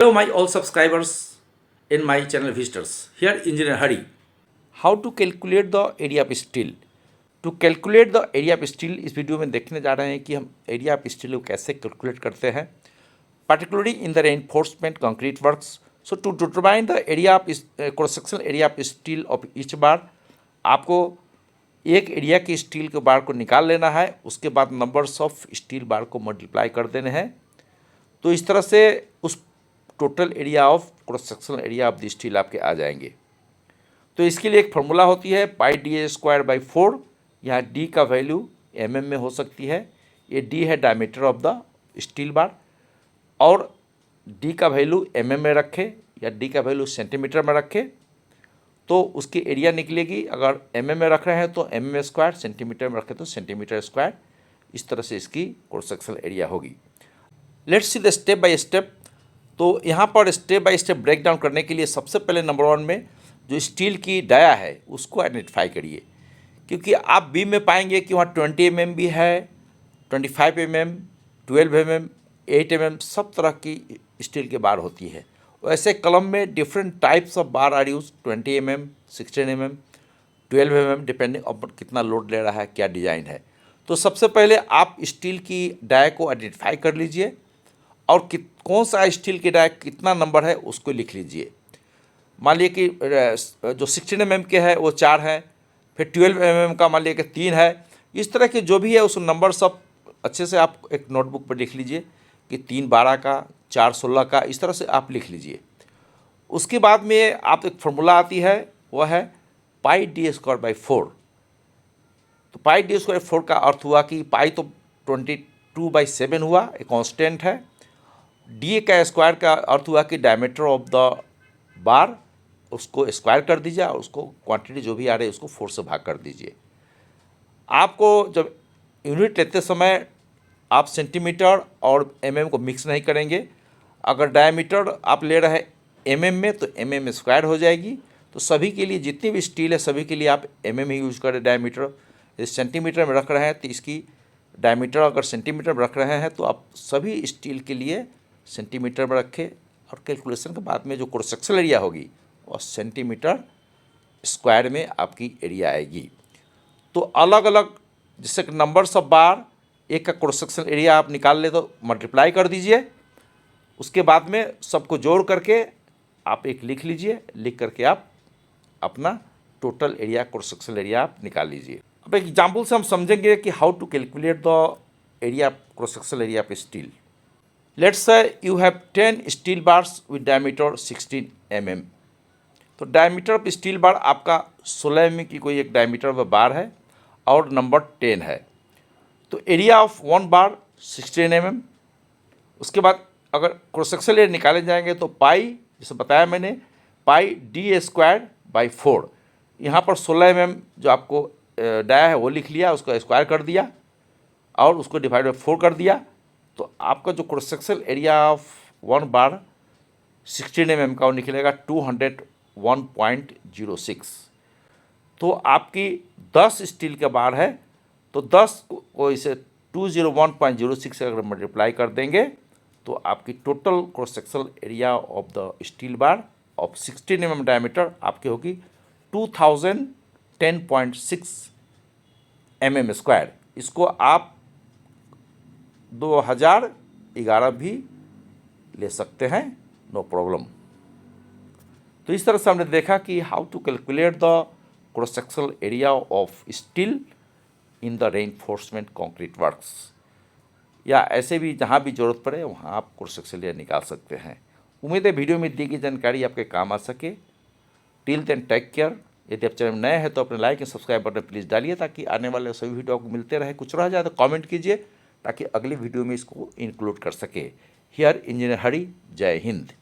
Hello, my all subscribers in my channel visitors. Here, Engineer Hari. How to calculate the area of steel? To calculate the area of steel, इस video में देखने जा रहे हैं कि हम area of steel को कैसे कैलकुलेट करते हैं, particularly in the reinforcement concrete works. So to determine the area of cross sectional area of steel of each bar, आपको एक एरिया की स्टील के बार को निकाल लेना है, उसके बाद नंबर्स ऑफ स्टील बार को मल्टीप्लाई कर देने हैं। तो इस तरह से उस total area of cross sectional area of the steel आपके आ जाएंगे। तो इसके लिए एक फार्मूला होती है पाई डी स्क्वायर बाई 4। यहाँ डी का वैल्यू एमएम में हो सकती है, ये डी है diameter of the steel bar, और डी का वैल्यू एमएम में रखे या डी का वैल्यू सेंटीमीटर में रखे तो उसकी एरिया निकलेगी। अगर एमएम में रख रहे हैं तो एमएम स्क्वायर, सेंटीमीटर में रखें तो सेंटीमीटर स्क्वायर। इस तरह से इसकी क्रॉस सेक्शनल एरिया होगी। Let's see the step by step. तो यहाँ पर step by step break down करने के लिए सबसे पहले नंबर 1 में जो स्टील की डाया है उसको आइडेंटिफाई करिए, क्योंकि आप बीम में पाएंगे कि वहाँ 20 mm भी है, 25 mm, 12 mm, 8 mm, सब तरह की स्टील के बार होती है। वैसे कलम में different types of bar are used, 20 mm, 16 mm, 12 mm, depending अपन कितना लोड ले रहा है, क्या डिज़ाइन है। तो सबसे पहले आप स्टील की डाया को आइडेंटिफाई कर लीजिए और कौन सा स्टील की डाया कितना नंबर है उसको लिख लीजिए। मान लिए कि जो 16 mm के है वो 4 है, फिर 12 mm का मान लिए कि 3 है। इस तरह के जो भी है उस नंबर सब अच्छे से आप एक नोटबुक पर लिख लीजिए कि 3 12 का, 4 16 का, इस तरह से आप लिख लीजिए। उसके बाद में आप एक फार्मूला आती है, वह है पाई डी स्क्वायर बाई 4। तो पाई डी स्क्वायर 4 का अर्थ हुआ कि पाई तो 22/7 हुआ, एक कांस्टेंट है। डी का स्क्वायर का अर्थ हुआ कि डायमीटर ऑफ द बार, उसको स्क्वायर कर दीजिए और उसको क्वांटिटी जो भी आ रही है उसको 4 से भाग कर दीजिए। आपको जब यूनिट लेते समय आप सेंटीमीटर और एमएम को मिक्स नहीं करेंगे। अगर डायमीटर आप ले रहे हैं एमएम में तो एमएम स्क्वायर हो जाएगी। तो सभी के लिए जितनी भी स्टील है सभी के लिए आप एमएम ही यूज़ करें। डायमीटर इस सेंटीमीटर में रख रहे हैं तो इसकी डायमीटर अगर सेंटीमीटर में रख रहे हैं तो आप सभी स्टील के लिए सेंटीमीटर में रखें, और कैलकुलेशन के बाद में जो क्रॉस सेक्शनल एरिया होगी और सेंटीमीटर स्क्वायर में आपकी एरिया आएगी। तो अलग अलग जैसे कि नंबर्स ऑफ बार, एक का क्रॉस सेक्शनल एरिया आप निकाल ले तो मल्टीप्लाई कर दीजिए। उसके बाद में सबको जोड़ करके आप एक लिख लीजिए, लिख करके आप अपना total area cross sectional area आप निकाल लीजिए। अब एक एग्जाम्पल से हम समझेंगे कि how to calculate the area cross sectional area of steel. Let's say you have 10 steel bars with diameter 16 mm। तो डायमीटर ऑफ स्टील बार आपका 16 mm की कोई एक डायमीटर व बार है और नंबर 10 है। तो एरिया ऑफ 1 बार 16 mm। उसके बाद अगर क्रॉस सेक्शनल एरिया निकाले जाएंगे तो पाई, जैसे बताया मैंने, पाई डी स्क्वायर बाई 4। यहाँ पर 16 mm जो आपको डाया है वो लिख लिया, उसको स्क्वायर कर दिया और उसको डिवाइड बाई 4 कर दिया। तो आपका जो cross sectional area of 1 bar 16 mm का वो निकलेगा 201.06। तो आपकी 10 स्टील के बार है तो 10 को इसे 201.06 से अगर मल्टीप्लाई कर देंगे तो आपकी total cross sectional area of the steel bar of 16 mm diameter आपकी होगी 2010.6 mm स्क्वायर। इसको आप 2011 भी ले सकते हैं, नो प्रॉब्लम। तो इस तरह से हमने देखा कि how to calculate the cross sectional area of steel in the reinforcement concrete works, या ऐसे भी जहाँ भी ज़रूरत पड़े वहाँ आप क्रॉस सेक्शनल एरिया निकाल सकते हैं। उम्मीद है वीडियो में दी गई जानकारी आपके काम आ सके। Till then take care. यदि आप चैनल में नए हैं तो अपने like and subscribe button please डालिए ताकि आने वाले सभी वीडियो आपको मिलते रहे। कुछ रह जाए तो कमेंट कीजिए ताकि अगली वीडियो में इसको इंक्लूड कर सके। हियर इंजीनियर हरि, जय हिंद।